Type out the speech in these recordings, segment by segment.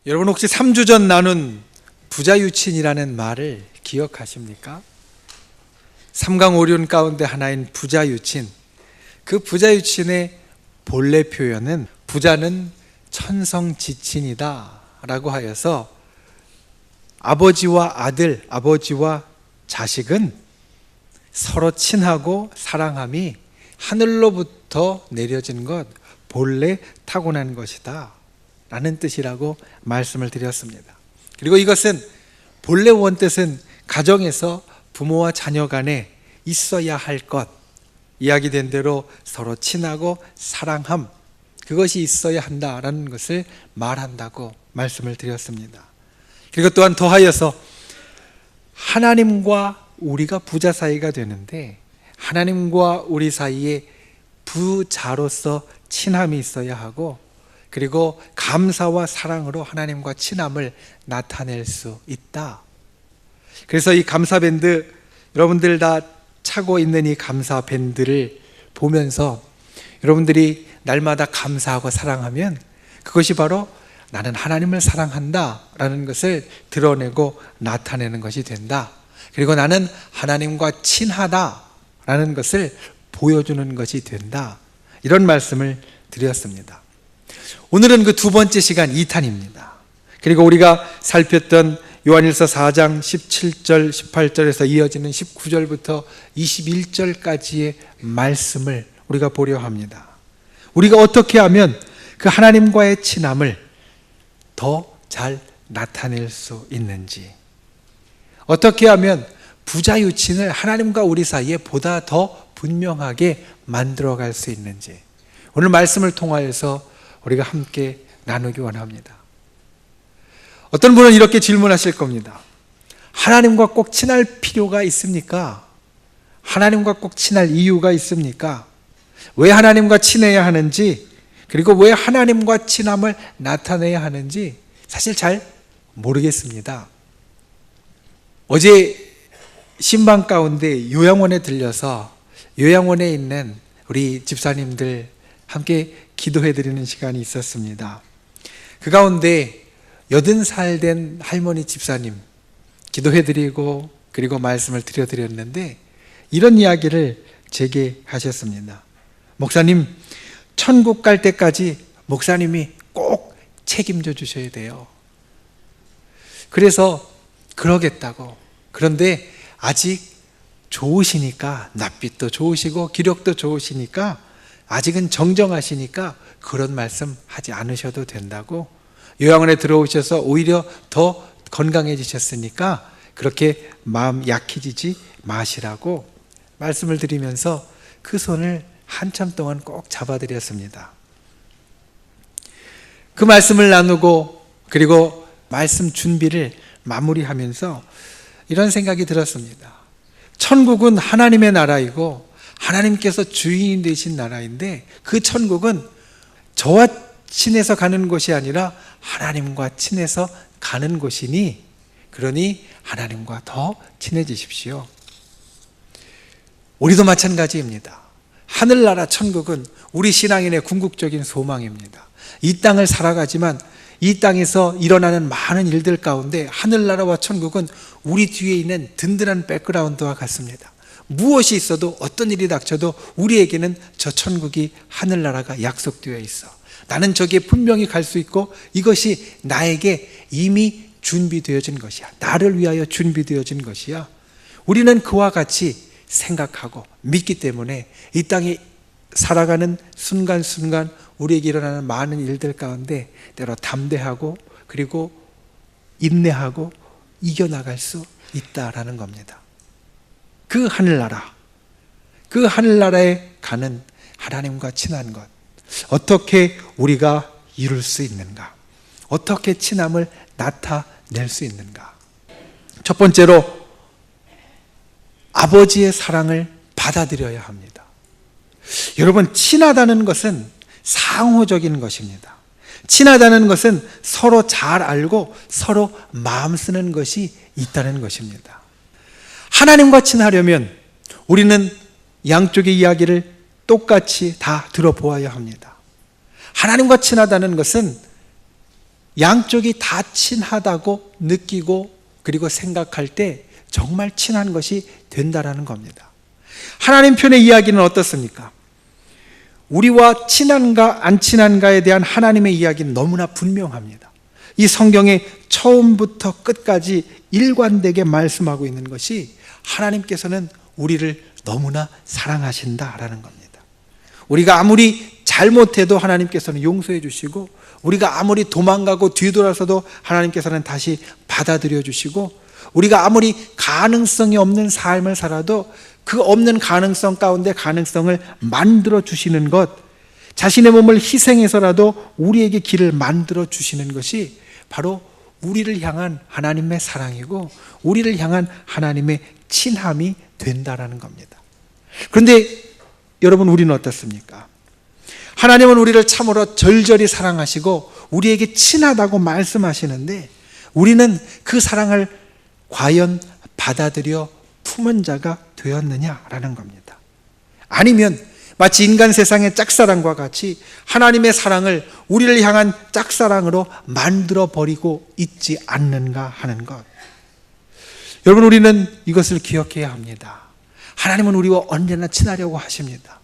여러분 혹시 3주 전 나눈 부자유친이라는 말을 기억하십니까? 삼강오륜 가운데 하나인 부자유친. 그 부자유친의 본래 표현은 부자는 천성지친이다 라고 하여서 아버지와 아들, 아버지와 자식은 서로 친하고 사랑함이 하늘로부터 내려진 것, 본래 타고난 것이다 라는 뜻이라고 말씀을 드렸습니다. 그리고 이것은 본래 원뜻은 가정에서 부모와 자녀 간에 있어야 할 것, 이야기된 대로 서로 친하고 사랑함, 그것이 있어야 한다라는 것을 말한다고 말씀을 드렸습니다. 그리고 또한 더하여서 하나님과 우리가 부자 사이가 되는데 하나님과 우리 사이에 부자로서 친함이 있어야 하고, 그리고 감사와 사랑으로 하나님과 친함을 나타낼 수 있다. 그래서 이 감사 밴드, 여러분들 다 차고 있는 이 감사 밴드를 보면서 여러분들이 날마다 감사하고 사랑하면 그것이 바로 나는 하나님을 사랑한다 라는 것을 드러내고 나타내는 것이 된다. 그리고 나는 하나님과 친하다 라는 것을 보여주는 것이 된다. 이런 말씀을 드렸습니다. 오늘은 그 두 번째 시간 2탄입니다. 그리고 우리가 살폈던 요한일서 4장 17절, 18절에서 이어지는 19절부터 21절까지의 말씀을 우리가 보려 합니다. 우리가 어떻게 하면 그 하나님과의 친함을 더 잘 나타낼 수 있는지, 어떻게 하면 부자유친을 하나님과 우리 사이에 보다 더 분명하게 만들어갈 수 있는지, 오늘 말씀을 통하여서 우리가 함께 나누기 원합니다. 어떤 분은 이렇게 질문하실 겁니다. 하나님과 꼭 친할 필요가 있습니까? 하나님과 꼭 친할 이유가 있습니까? 왜 하나님과 친해야 하는지, 그리고 왜 하나님과 친함을 나타내야 하는지 사실 잘 모르겠습니다. 어제 신방 가운데 요양원에 들려서 요양원에 있는 우리 집사님들 함께 기도해 드리는 시간이 있었습니다. 그 가운데 80살 된 할머니 집사님 기도해 드리고 그리고 말씀을 드렸는데 이런 이야기를 제게 하셨습니다. 목사님, 천국 갈 때까지 목사님이 꼭 책임져 주셔야 돼요. 그래서 그러겠다고. 그런데 아직 좋으시니까, 낯빛도 좋으시고 기력도 좋으시니까, 아직은 정정하시니까 그런 말씀 하지 않으셔도 된다고. 요양원에 들어오셔서 오히려 더 건강해지셨으니까 그렇게 마음 약해지지 마시라고 말씀을 드리면서 그 손을 한참 동안 꼭 잡아드렸습니다. 그 말씀을 나누고 그리고 말씀 준비를 마무리하면서 이런 생각이 들었습니다. 천국은 하나님의 나라이고 하나님께서 주인이 되신 나라인데 그 천국은 저와 친해서 가는 곳이 아니라 하나님과 친해서 가는 곳이니, 그러니 하나님과 더 친해지십시오. 우리도 마찬가지입니다. 하늘나라 천국은 우리 신앙인의 궁극적인 소망입니다. 이 땅을 살아가지만 이 땅에서 일어나는 많은 일들 가운데 하늘나라와 천국은 우리 뒤에 있는 든든한 백그라운드와 같습니다. 무엇이 있어도, 어떤 일이 닥쳐도 우리에게는 저 천국이, 하늘나라가 약속되어 있어. 나는 저기에 분명히 갈 수 있고 이것이 나에게 이미 준비되어진 것이야. 나를 위하여 준비되어진 것이야. 우리는 그와 같이 생각하고 믿기 때문에 이 땅에 살아가는 순간순간 우리에게 일어나는 많은 일들 가운데 때로 담대하고 그리고 인내하고 이겨나갈 수 있다라는 겁니다. 그 하늘나라, 그 하늘나라에 가는 하나님과 친한 것, 어떻게 우리가 이룰 수 있는가? 어떻게 친함을 나타낼 수 있는가? 첫 번째로 아버지의 사랑을 받아들여야 합니다. 여러분, 친하다는 것은 상호적인 것입니다. 친하다는 것은 서로 잘 알고 서로 마음 쓰는 것이 있다는 것입니다. 하나님과 친하려면 우리는 양쪽의 이야기를 똑같이 다 들어보아야 합니다. 하나님과 친하다는 것은 양쪽이 다 친하다고 느끼고 그리고 생각할 때 정말 친한 것이 된다라는 겁니다. 하나님 편의 이야기는 어떻습니까? 우리와 친한가 안 친한가에 대한 하나님의 이야기는 너무나 분명합니다. 이 성경의 처음부터 끝까지 일관되게 말씀하고 있는 것이 하나님께서는 우리를 너무나 사랑하신다라는 겁니다. 우리가 아무리 잘못해도 하나님께서는 용서해 주시고, 우리가 아무리 도망가고 뒤돌아서도 하나님께서는 다시 받아들여 주시고, 우리가 아무리 가능성이 없는 삶을 살아도 그 없는 가능성 가운데 가능성을 만들어 주시는 것, 자신의 몸을 희생해서라도 우리에게 길을 만들어 주시는 것이 바로 우리를 향한 하나님의 사랑이고 우리를 향한 하나님의 친함이 된다라는 겁니다. 그런데 여러분, 우리는 어떻습니까? 하나님은 우리를 참으로 절절히 사랑하시고 우리에게 친하다고 말씀하시는데 우리는 그 사랑을 과연 받아들여 품은 자가 되었느냐라는 겁니다. 아니면 마치 인간 세상의 짝사랑과 같이 하나님의 사랑을 우리를 향한 짝사랑으로 만들어 버리고 있지 않는가 하는 것. 여러분, 우리는 이것을 기억해야 합니다. 하나님은 우리와 언제나 친하려고 하십니다.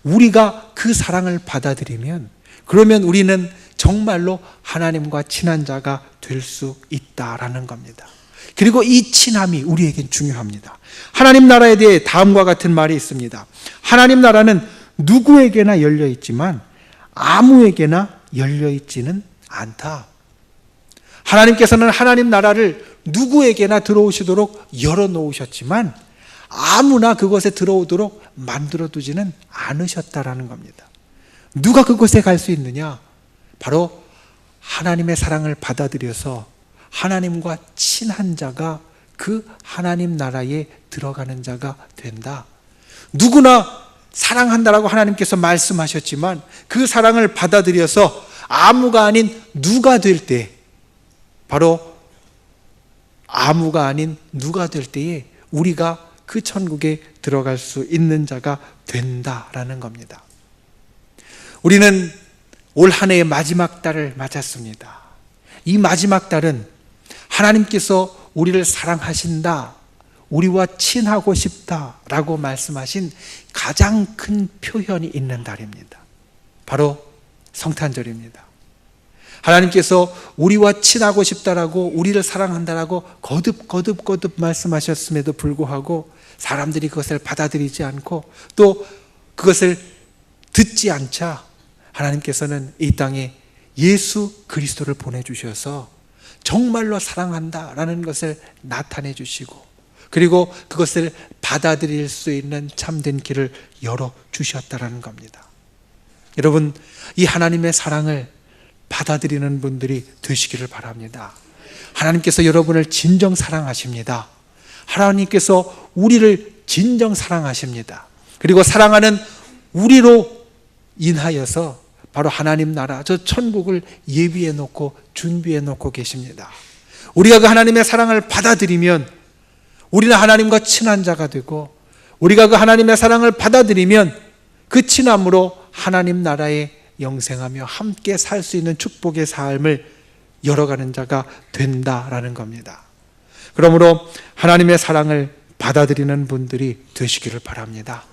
우리가 그 사랑을 받아들이면, 그러면 우리는 정말로 하나님과 친한 자가 될 수 있다라는 겁니다. 그리고 이 친함이 우리에겐 중요합니다. 하나님 나라에 대해 다음과 같은 말이 있습니다. 하나님 나라는 누구에게나 열려 있지만 아무에게나 열려 있지는 않다. 하나님께서는 하나님 나라를 누구에게나 들어오시도록 열어놓으셨지만 아무나 그곳에 들어오도록 만들어 두지는 않으셨다라는 겁니다. 누가 그곳에 갈 수 있느냐? 바로 하나님의 사랑을 받아들여서 하나님과 친한 자가 그 하나님 나라에 들어가는 자가 된다. 누구나 사랑한다라고 하나님께서 말씀하셨지만 그 사랑을 받아들여서 아무가 아닌 누가 될 때, 바로 아무가 아닌 누가 될 때에 우리가 그 천국에 들어갈 수 있는 자가 된다라는 겁니다. 우리는 올 한 해의 마지막 달을 맞았습니다. 이 마지막 달은 하나님께서 우리를 사랑하신다, 우리와 친하고 싶다라고 말씀하신 가장 큰 표현이 있는 달입니다. 바로 성탄절입니다. 하나님께서 우리와 친하고 싶다라고, 우리를 사랑한다라고 거듭 말씀하셨음에도 불구하고 사람들이 그것을 받아들이지 않고 또 그것을 듣지 않자 하나님께서는 이 땅에 예수 그리스도를 보내주셔서 정말로 사랑한다라는 것을 나타내 주시고, 그리고 그것을 받아들일 수 있는 참된 길을 열어주셨다라는 겁니다. 여러분, 이 하나님의 사랑을 받아들이는 분들이 되시기를 바랍니다. 하나님께서 여러분을 진정 사랑하십니다. 하나님께서 우리를 진정 사랑하십니다. 그리고 사랑하는 우리로 인하여서 바로 하나님 나라, 저 천국을 예비해 놓고 준비해 놓고 계십니다. 우리가 그 하나님의 사랑을 받아들이면 우리는 하나님과 친한 자가 되고, 우리가 그 하나님의 사랑을 받아들이면 그 친함으로 하나님 나라에 영생하며 함께 살 수 있는 축복의 삶을 열어가는 자가 된다라는 겁니다. 그러므로 하나님의 사랑을 받아들이는 분들이 되시기를 바랍니다.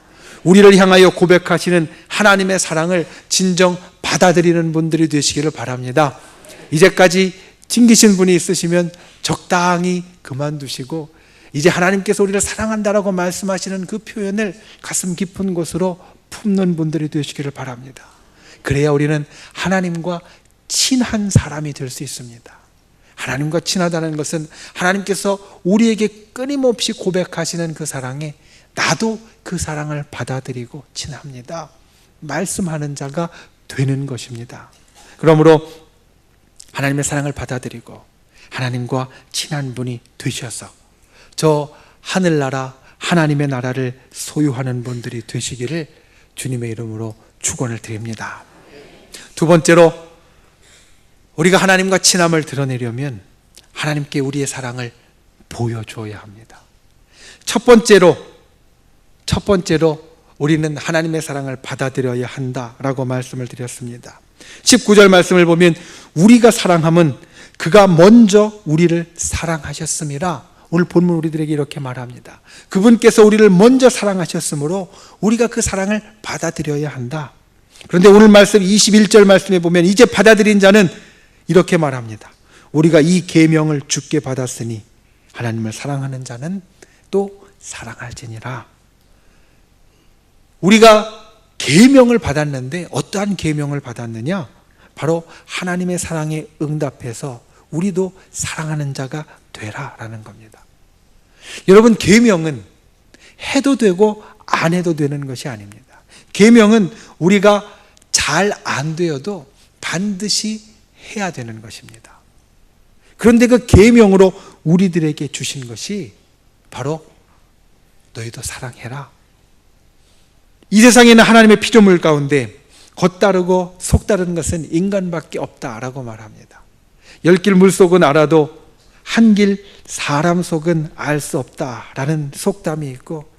우리를 향하여 고백하시는 하나님의 사랑을 진정 받아들이는 분들이 되시기를 바랍니다. 이제까지 튕기신 분이 있으시면 적당히 그만두시고, 이제 하나님께서 우리를 사랑한다라고 말씀하시는 그 표현을 가슴 깊은 곳으로 품는 분들이 되시기를 바랍니다. 그래야 우리는 하나님과 친한 사람이 될 수 있습니다. 하나님과 친하다는 것은 하나님께서 우리에게 끊임없이 고백하시는 그 사랑에 나도 그 사랑을 받아들이고 친합니다 말씀하는 자가 되는 것입니다. 그러므로 하나님의 사랑을 받아들이고 하나님과 친한 분이 되셔서 저 하늘나라, 하나님의 나라를 소유하는 분들이 되시기를 주님의 이름으로 축원을 드립니다. 두 번째로, 우리가 하나님과 친함을 드러내려면 하나님께 우리의 사랑을 보여줘야 합니다. 첫 번째로 우리는 하나님의 사랑을 받아들여야 한다라고 말씀을 드렸습니다. 19절 말씀을 보면 우리가 사랑함은 그가 먼저 우리를 사랑하셨음이라. 오늘 본문 우리들에게 이렇게 말합니다. 그분께서 우리를 먼저 사랑하셨으므로 우리가 그 사랑을 받아들여야 한다. 그런데 오늘 말씀 21절 말씀에 보면 이제 받아들인 자는 이렇게 말합니다. 우리가 이 계명을 주께 받았으니 하나님을 사랑하는 자는 또 사랑할지니라. 우리가 계명을 받았는데 어떠한 계명을 받았느냐? 바로 하나님의 사랑에 응답해서 우리도 사랑하는 자가 되라라는 겁니다. 여러분, 계명은 해도 되고 안 해도 되는 것이 아닙니다. 계명은 우리가 잘 안 되어도 반드시 해야 되는 것입니다. 그런데 그 계명으로 우리들에게 주신 것이 바로 너희도 사랑해라. 이 세상에는 하나님의 피조물 가운데 겉다르고 속다른 것은 인간밖에 없다라고 말합니다. 열길 물속은 알아도 한길 사람 속은 알 수 없다라는 속담이 있고,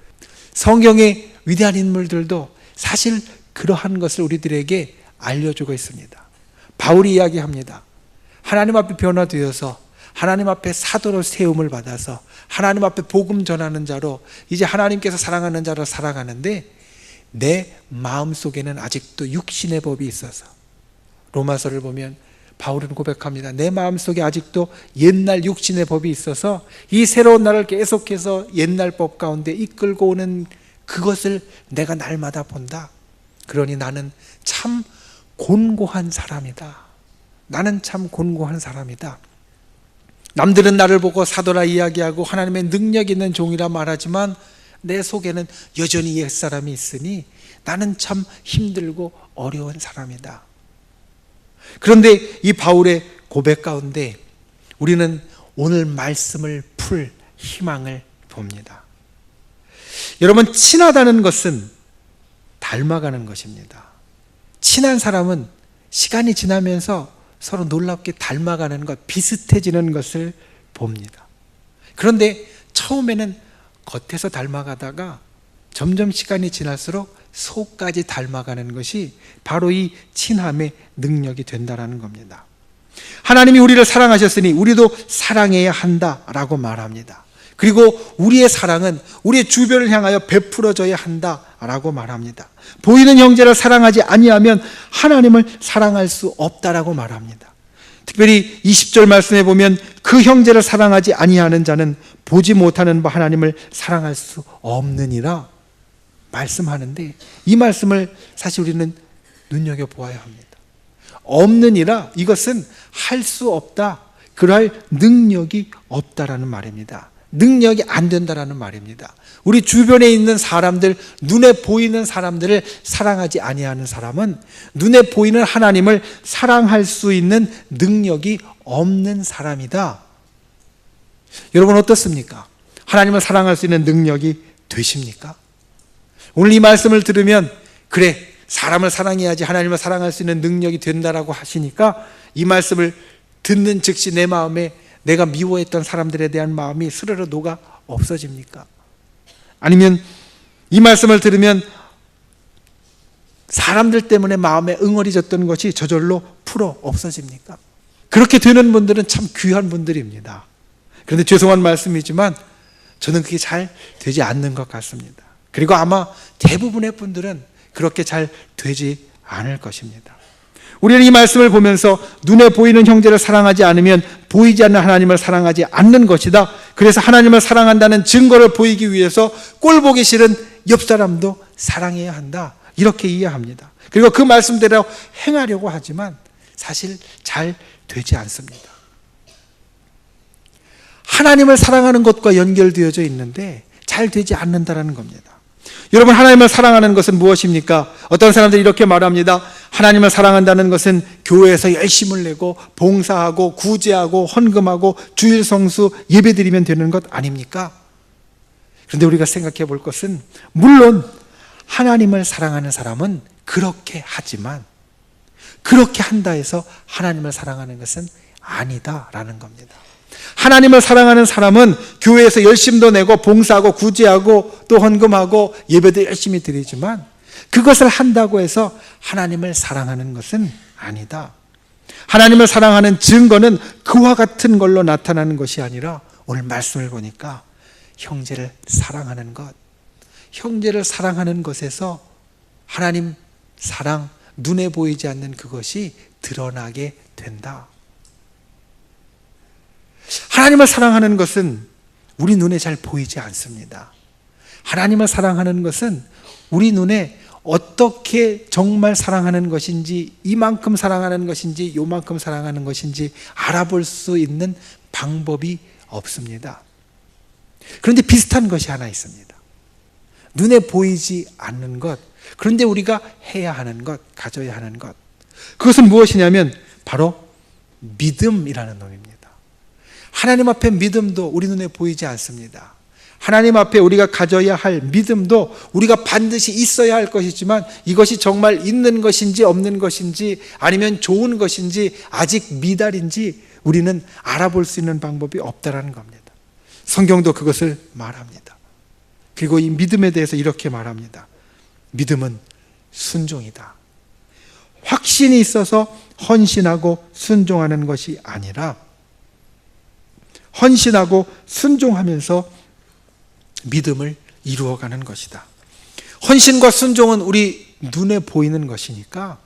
성경의 위대한 인물들도 사실 그러한 것을 우리들에게 알려주고 있습니다. 바울이 이야기합니다. 하나님 앞에 변화되어서 하나님 앞에 사도로 세움을 받아서 하나님 앞에 복음 전하는 자로 이제 하나님께서 사랑하는 자로 살아가는데 내 마음속에는 아직도 육신의 법이 있어서, 로마서를 보면 바울은 고백합니다. 내 마음속에 아직도 옛날 육신의 법이 있어서 이 새로운 나를 계속해서 옛날 법 가운데 이끌고 오는 그것을 내가 날마다 본다. 그러니 나는 참 곤고한 사람이다. 나는 참 곤고한 사람이다. 남들은 나를 보고 사도라 이야기하고 하나님의 능력 있는 종이라 말하지만 내 속에는 여전히 옛사람이 있으니 나는 참 힘들고 어려운 사람이다. 그런데 이 바울의 고백 가운데 우리는 오늘 말씀을 풀 희망을 봅니다. 여러분, 친하다는 것은 닮아가는 것입니다. 친한 사람은 시간이 지나면서 서로 놀랍게 닮아가는 것, 비슷해지는 것을 봅니다. 그런데 처음에는 겉에서 닮아가다가 점점 시간이 지날수록 속까지 닮아가는 것이 바로 이 친함의 능력이 된다는 겁니다. 하나님이 우리를 사랑하셨으니 우리도 사랑해야 한다라고 말합니다. 그리고 우리의 사랑은 우리의 주변을 향하여 베풀어져야 한다라고 말합니다. 보이는 형제를 사랑하지 아니하면 하나님을 사랑할 수 없다라고 말합니다. 특별히 20절 말씀에 보면 그 형제를 사랑하지 아니하는 자는 보지 못하는 바 하나님을 사랑할 수 없느니라 말씀하는데, 이 말씀을 사실 우리는 눈여겨보아야 합니다. 없느니라, 이것은 할 수 없다, 그럴 능력이 없다라는 말입니다. 능력이 안 된다라는 말입니다. 우리 주변에 있는 사람들, 눈에 보이는 사람들을 사랑하지 아니하는 사람은 눈에 보이는 하나님을 사랑할 수 있는 능력이 없는 사람이다. 여러분, 어떻습니까? 하나님을 사랑할 수 있는 능력이 되십니까? 오늘 이 말씀을 들으면 그래, 사람을 사랑해야지 하나님을 사랑할 수 있는 능력이 된다라고 하시니까 이 말씀을 듣는 즉시 내 마음에 내가 미워했던 사람들에 대한 마음이 스르르 녹아 없어집니까? 아니면 이 말씀을 들으면 사람들 때문에 마음에 응어리졌던 것이 저절로 풀어 없어집니까? 그렇게 되는 분들은 참 귀한 분들입니다. 그런데 죄송한 말씀이지만 저는 그게 잘 되지 않는 것 같습니다. 그리고 아마 대부분의 분들은 그렇게 잘 되지 않을 것입니다. 우리는 이 말씀을 보면서 눈에 보이는 형제를 사랑하지 않으면 보이지 않는 하나님을 사랑하지 않는 것이다. 그래서 하나님을 사랑한다는 증거를 보이기 위해서 꼴 보기 싫은 옆 사람도 사랑해야 한다, 이렇게 이해합니다. 그리고 그 말씀대로 행하려고 하지만 사실 잘 되지 않습니다. 하나님을 사랑하는 것과 연결되어져 있는데 잘 되지 않는다는 겁니다. 여러분, 하나님을 사랑하는 것은 무엇입니까? 어떤 사람들이 이렇게 말합니다. 하나님을 사랑한다는 것은 교회에서 열심을 내고 봉사하고 구제하고 헌금하고 주일 성수 예배드리면 되는 것 아닙니까? 그런데 우리가 생각해 볼 것은, 물론 하나님을 사랑하는 사람은 그렇게 하지만 그렇게 한다 해서 하나님을 사랑하는 것은 아니다라는 겁니다. 하나님을 사랑하는 사람은 교회에서 열심도 내고 봉사하고 구제하고 또 헌금하고 예배도 열심히 드리지만 그것을 한다고 해서 하나님을 사랑하는 것은 아니다. 하나님을 사랑하는 증거는 그와 같은 걸로 나타나는 것이 아니라 오늘 말씀을 보니까 형제를 사랑하는 것, 형제를 사랑하는 것에서 하나님 사랑, 눈에 보이지 않는 그것이 드러나게 된다. 하나님을 사랑하는 것은 우리 눈에 잘 보이지 않습니다. 하나님을 사랑하는 것은 우리 눈에 어떻게 정말 사랑하는 것인지, 이만큼 사랑하는 것인지 요만큼 사랑하는 것인지 알아볼 수 있는 방법이 없습니다. 그런데 비슷한 것이 하나 있습니다. 눈에 보이지 않는 것, 그런데 우리가 해야 하는 것, 가져야 하는 것, 그것은 무엇이냐면 바로 믿음이라는 놈입니다. 하나님 앞에 믿음도 우리 눈에 보이지 않습니다. 하나님 앞에 우리가 가져야 할 믿음도 우리가 반드시 있어야 할 것이지만 이것이 정말 있는 것인지 없는 것인지 아니면 좋은 것인지 아직 미달인지 우리는 알아볼 수 있는 방법이 없다라는 겁니다. 성경도 그것을 말합니다. 그리고 이 믿음에 대해서 이렇게 말합니다. 믿음은 순종이다. 확신이 있어서 헌신하고 순종하는 것이 아니라 헌신하고 순종하면서 믿음을 이루어가는 것이다. 헌신과 순종은 우리 눈에 보이는 것이니까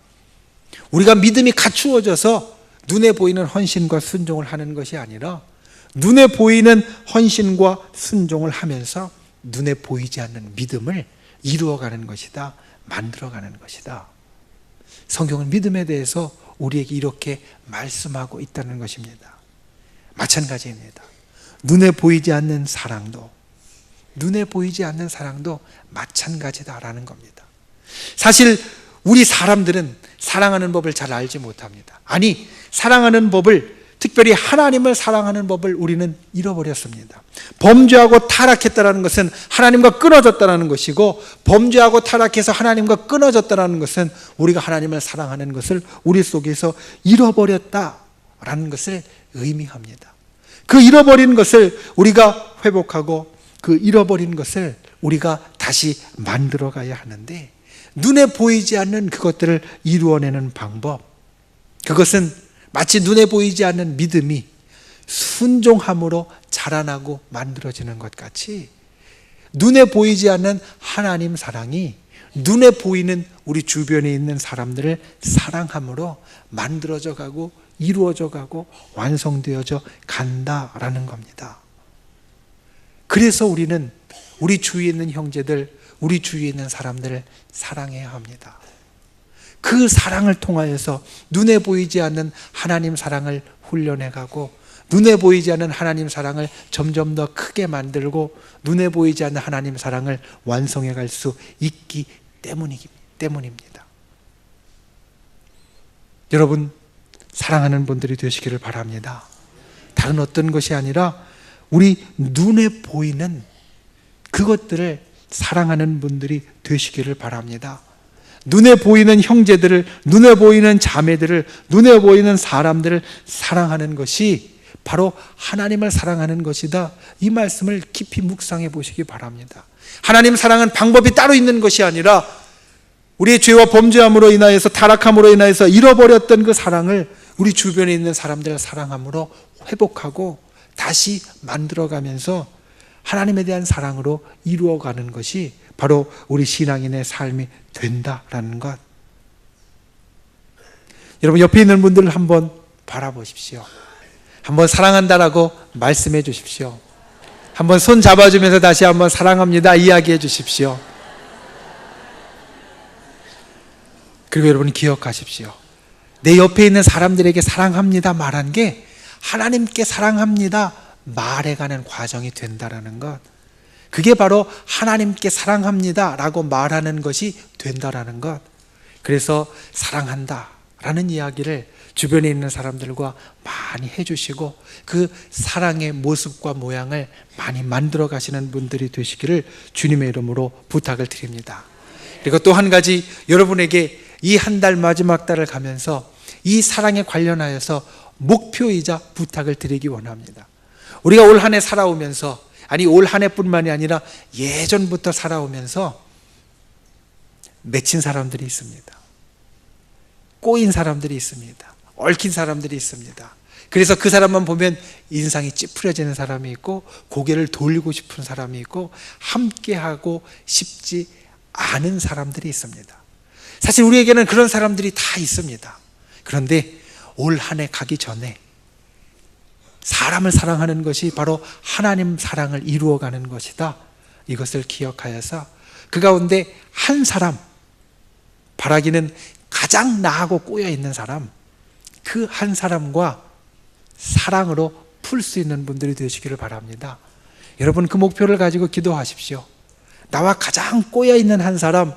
우리가 믿음이 갖추어져서 눈에 보이는 헌신과 순종을 하는 것이 아니라 눈에 보이는 헌신과 순종을 하면서 눈에 보이지 않는 믿음을 이루어가는 것이다. 만들어가는 것이다. 성경은 믿음에 대해서 우리에게 이렇게 말씀하고 있다는 것입니다. 마찬가지입니다. 눈에 보이지 않는 사랑도 마찬가지다라는 겁니다. 사실 우리 사람들은 사랑하는 법을 잘 알지 못합니다. 아니, 사랑하는 법을, 특별히 하나님을 사랑하는 법을 우리는 잃어버렸습니다. 범죄하고 타락했다는 것은 하나님과 끊어졌다는 것이고, 범죄하고 타락해서 하나님과 끊어졌다는 것은 우리가 하나님을 사랑하는 것을 우리 속에서 잃어버렸다라는 것을 의미합니다. 그 잃어버린 것을 우리가 회복하고 그 잃어버린 것을 우리가 다시 만들어 가야 하는데, 눈에 보이지 않는 그것들을 이루어내는 방법, 그것은 마치 눈에 보이지 않는 믿음이 순종함으로 자라나고 만들어지는 것 같이 눈에 보이지 않는 하나님 사랑이 눈에 보이는 우리 주변에 있는 사람들을 사랑함으로 만들어져 가고 이루어져 가고 완성되어져 간다라는 겁니다. 그래서 우리는 우리 주위에 있는 형제들, 우리 주위에 있는 사람들을 사랑해야 합니다. 그 사랑을 통하여서 눈에 보이지 않는 하나님 사랑을 훈련해 가고, 눈에 보이지 않는 하나님 사랑을 점점 더 크게 만들고, 눈에 보이지 않는 하나님 사랑을 완성해 갈 수 있기 때문입니다. 여러분, 사랑하는 분들이 되시기를 바랍니다. 다른 어떤 것이 아니라 우리 눈에 보이는 그것들을 사랑하는 분들이 되시기를 바랍니다. 눈에 보이는 형제들을, 눈에 보이는 자매들을, 눈에 보이는 사람들을 사랑하는 것이 바로 하나님을 사랑하는 것이다. 이 말씀을 깊이 묵상해 보시기 바랍니다. 하나님 사랑은 방법이 따로 있는 것이 아니라 우리의 죄와 범죄함으로 인하여서, 타락함으로 인하여서 잃어버렸던 그 사랑을 우리 주변에 있는 사람들을 사랑함으로 회복하고 다시 만들어가면서 하나님에 대한 사랑으로 이루어가는 것이 바로 우리 신앙인의 삶이 된다라는 것. 여러분, 옆에 있는 분들을 한번 바라보십시오. 한번 사랑한다라고 말씀해 주십시오. 한번 손 잡아주면서 다시 한번 사랑합니다 이야기해 주십시오. 그리고 여러분 기억하십시오. 내 옆에 있는 사람들에게 사랑합니다 말한 게 하나님께 사랑합니다 말해가는 과정이 된다라는 것, 그게 바로 하나님께 사랑합니다 라고 말하는 것이 된다라는 것. 그래서 사랑한다 라는 이야기를 주변에 있는 사람들과 많이 해주시고 그 사랑의 모습과 모양을 많이 만들어 가시는 분들이 되시기를 주님의 이름으로 부탁을 드립니다. 그리고 또 한 가지, 여러분에게 이 한 달 마지막 달을 가면서 이 사랑에 관련하여서 목표이자 부탁을 드리기 원합니다. 우리가 올 한 해 살아오면서, 아니 올 한 해뿐만이 아니라 예전부터 살아오면서 맺힌 사람들이 있습니다. 꼬인 사람들이 있습니다. 얽힌 사람들이 있습니다. 그래서 그 사람만 보면 인상이 찌푸려지는 사람이 있고 고개를 돌리고 싶은 사람이 있고 함께하고 싶지 않은 사람들이 있습니다. 사실 우리에게는 그런 사람들이 다 있습니다. 그런데 올 한 해 가기 전에 사람을 사랑하는 것이 바로 하나님 사랑을 이루어가는 것이다. 이것을 기억하여서 그 가운데 한 사람, 바라기는 가장 나하고 꼬여있는 사람, 그 한 사람과 사랑으로 풀 수 있는 분들이 되시기를 바랍니다. 여러분 그 목표를 가지고 기도하십시오. 나와 가장 꼬여있는 한 사람,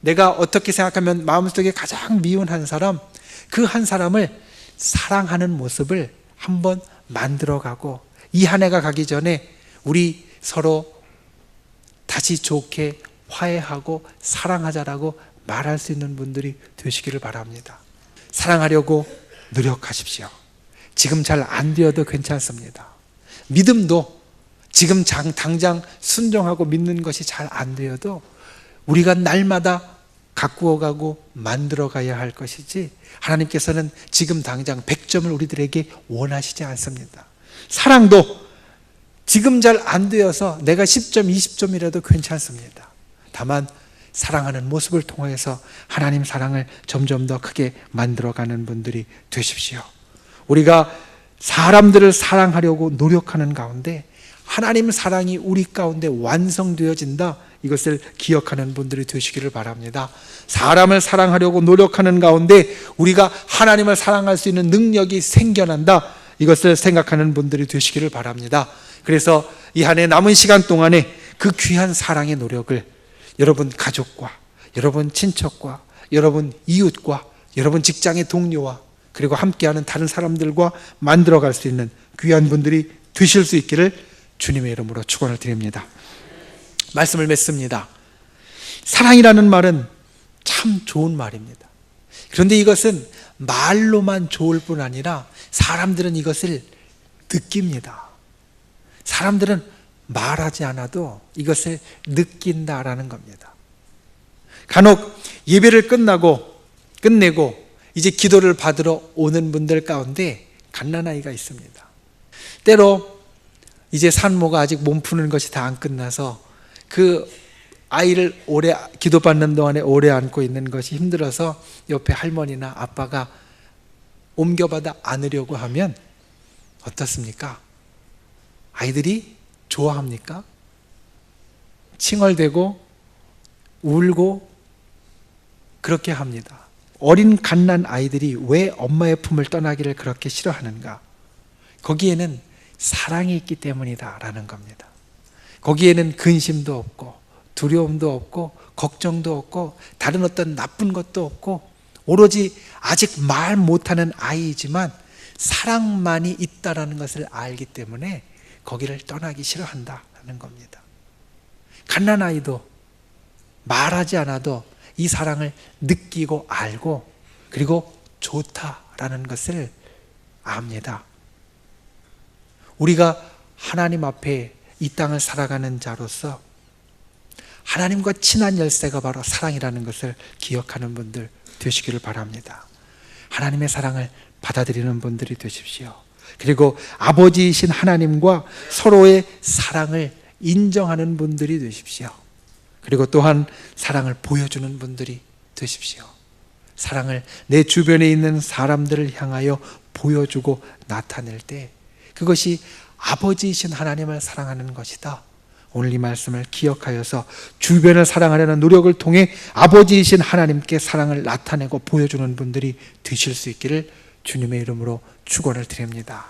내가 어떻게 생각하면 마음속에 가장 미운 한 사람, 그 한 사람을 사랑하는 모습을 한번 만들어가고 이 한 해가 가기 전에 우리 서로 다시 좋게 화해하고 사랑하자라고 말할 수 있는 분들이 되시기를 바랍니다. 사랑하려고 노력하십시오. 지금 잘 안 되어도 괜찮습니다. 믿음도 지금 당장 순종하고 믿는 것이 잘 안 되어도 우리가 날마다 가꾸어가고 만들어가야 할 것이지, 하나님께서는 지금 당장 100점을 우리들에게 원하시지 않습니다. 사랑도 지금 잘 안 되어서 내가 10점, 20점이라도 괜찮습니다. 다만 사랑하는 모습을 통해서 하나님 사랑을 점점 더 크게 만들어가는 분들이 되십시오. 우리가 사람들을 사랑하려고 노력하는 가운데 하나님 사랑이 우리 가운데 완성되어진다, 이것을 기억하는 분들이 되시기를 바랍니다. 사람을 사랑하려고 노력하는 가운데 우리가 하나님을 사랑할 수 있는 능력이 생겨난다, 이것을 생각하는 분들이 되시기를 바랍니다. 그래서 이 한 해 남은 시간 동안에 그 귀한 사랑의 노력을 여러분 가족과, 여러분 친척과, 여러분 이웃과, 여러분 직장의 동료와, 그리고 함께하는 다른 사람들과 만들어갈 수 있는 귀한 분들이 되실 수 있기를 주님의 이름으로 축원을 드립니다. 말씀을 맺습니다. 사랑이라는 말은 참 좋은 말입니다. 그런데 이것은 말로만 좋을 뿐 아니라 사람들은 이것을 느낍니다. 사람들은 말하지 않아도 이것을 느낀다라는 겁니다. 간혹 예배를 끝내고 이제 기도를 받으러 오는 분들 가운데 갓난아이가 있습니다. 때로 이제 산모가 아직 몸 푸는 것이 다 안 끝나서 그 아이를 오래 기도받는 동안에 오래 안고 있는 것이 힘들어서 옆에 할머니나 아빠가 옮겨받아 안으려고 하면 어떻습니까? 아이들이 좋아합니까? 칭얼대고 울고 그렇게 합니다. 어린 갓난 아이들이 왜 엄마의 품을 떠나기를 그렇게 싫어하는가? 거기에는 사랑이 있기 때문이다라는 겁니다. 거기에는 근심도 없고 두려움도 없고 걱정도 없고 다른 어떤 나쁜 것도 없고 오로지 아직 말 못하는 아이이지만 사랑만이 있다라는 것을 알기 때문에 거기를 떠나기 싫어한다라는 겁니다. 갓난아이도 말하지 않아도 이 사랑을 느끼고 알고 그리고 좋다라는 것을 압니다. 우리가 하나님 앞에 이 땅을 살아가는 자로서 하나님과 친한 열쇠가 바로 사랑이라는 것을 기억하는 분들 되시기를 바랍니다. 하나님의 사랑을 받아들이는 분들이 되십시오. 그리고 아버지이신 하나님과 서로의 사랑을 인정하는 분들이 되십시오. 그리고 또한 사랑을 보여주는 분들이 되십시오. 사랑을 내 주변에 있는 사람들을 향하여 보여주고 나타낼 때 그것이 아버지이신 하나님을 사랑하는 것이다. 오늘 이 말씀을 기억하여서 주변을 사랑하려는 노력을 통해 아버지이신 하나님께 사랑을 나타내고 보여주는 분들이 되실 수 있기를 주님의 이름으로 축원을 드립니다.